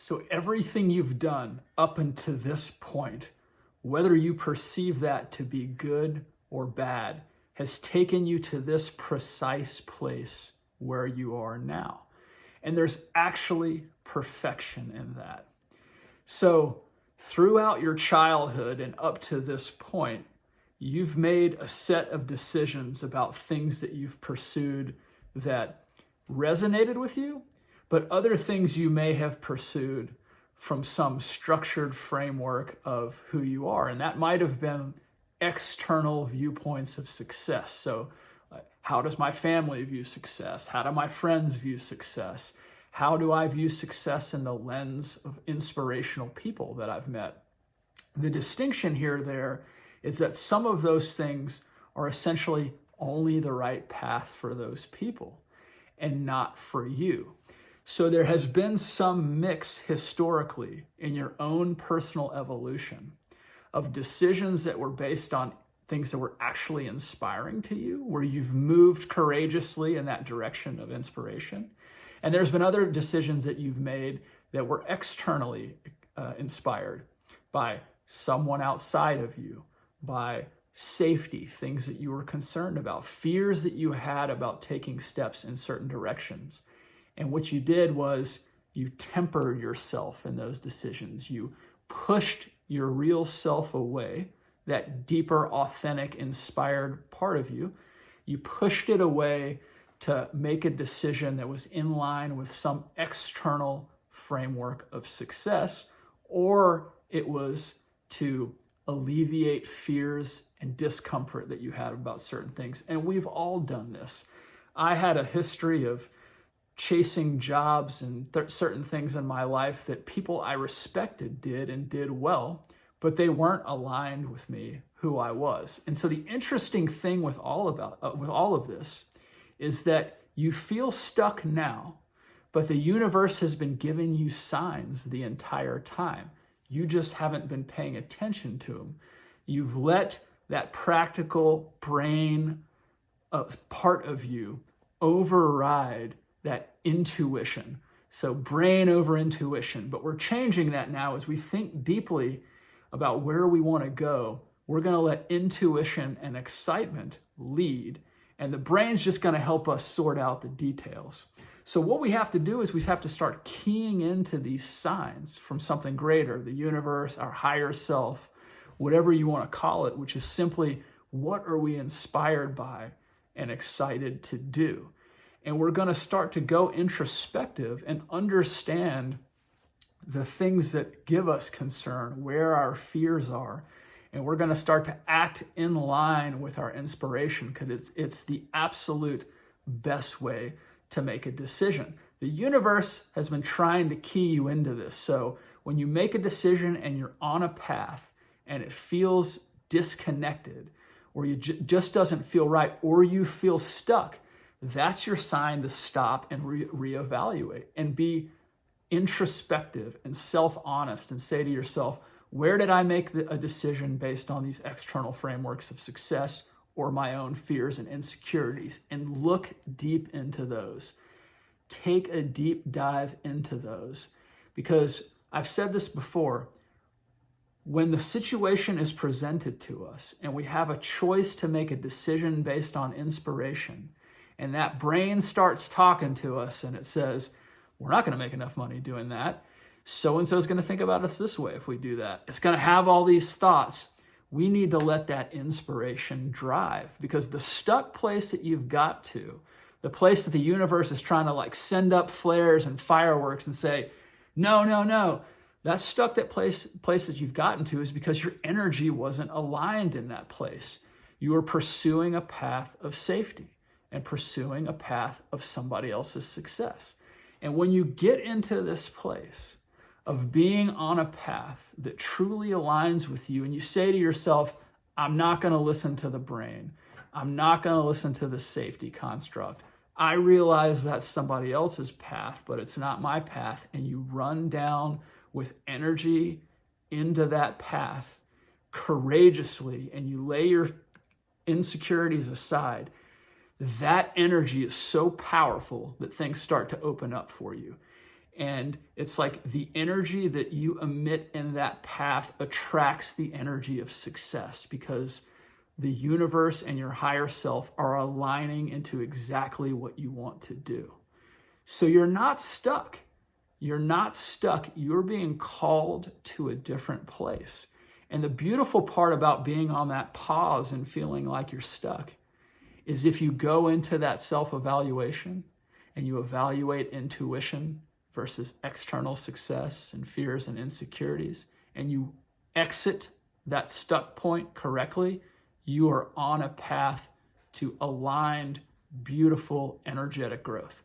So everything you've done up until this point, whether you perceive that to be good or bad, has taken you to this precise place where you are now. And there's actually perfection in that. So throughout your childhood and up to this point, you've made a set of decisions about things that you've pursued that resonated with you, but other things you may have pursued from some structured framework of who you are. And that might have been external viewpoints of success. So how does my family view success? How do my friends view success? How do I view success in the lens of inspirational people that I've met? The distinction here there is that some of those things are essentially only the right path for those people and not for you. So there has been some mix historically in your own personal evolution of decisions that were based on things that were actually inspiring to you, where you've moved courageously in that direction of inspiration. And there's been other decisions that you've made that were externally inspired by someone outside of you, by safety, things that you were concerned about, fears that you had about taking steps in certain directions. And what you did was you tempered yourself in those decisions. You pushed your real self away, that deeper, authentic, inspired part of you. You pushed it away to make a decision that was in line with some external framework of success, or it was to alleviate fears and discomfort that you had about certain things. And we've all done this. I had a history of chasing jobs and certain things in my life that people I respected did and did well, but they weren't aligned with me, who I was. And so the interesting thing with all of this is that you feel stuck now, but the universe has been giving you signs the entire time. You just haven't been paying attention to them. You've let that practical brain part of you override that intuition. So brain over intuition. But we're changing that now as we think deeply about where we want to go. We're going to let intuition and excitement lead. And the brain's just going to help us sort out the details. So what we have to do is we have to start keying into these signs from something greater, the universe, our higher self, whatever you want to call it, which is simply what are we inspired by and excited to do? And we're going to start to go introspective and understand the things that give us concern, where our fears are. And we're going to start to act in line with our inspiration because it's the absolute best way to make a decision. The universe has been trying to key you into this. So when you make a decision and you're on a path and it feels disconnected, or you just doesn't feel right, or you feel stuck, that's your sign to stop and reevaluate and be introspective and self-honest and say to yourself, where did I make a decision based on these external frameworks of success or my own fears and insecurities? And look deep into those. Take a deep dive into those. Because I've said this before, when the situation is presented to us and we have a choice to make a decision based on inspiration, and that brain starts talking to us and it says, we're not going to make enough money doing that. So-and-so is going to think about us this way if we do that. It's going to have all these thoughts. We need to let that inspiration drive, because the stuck place that you've got to, the place that the universe is trying to send up flares and fireworks and say, no, that stuck that place that you've gotten to is because your energy wasn't aligned in that place. You were pursuing a path of safety and pursuing a path of somebody else's success. And when you get into this place of being on a path that truly aligns with you, and you say to yourself, I'm not going to listen to the brain. I'm not going to listen to the safety construct. I realize that's somebody else's path, but it's not my path. And you run down with energy into that path courageously, and you lay your insecurities aside. That energy is so powerful that things start to open up for you. And it's like the energy that you emit in that path attracts the energy of success, because the universe and your higher self are aligning into exactly what you want to do. So you're not stuck. You're not stuck. You're being called to a different place. And the beautiful part about being on that pause and feeling like you're stuck is if you go into that self-evaluation and you evaluate intuition versus external success and fears and insecurities, and you exit that stuck point correctly, you are on a path to aligned, beautiful, energetic growth.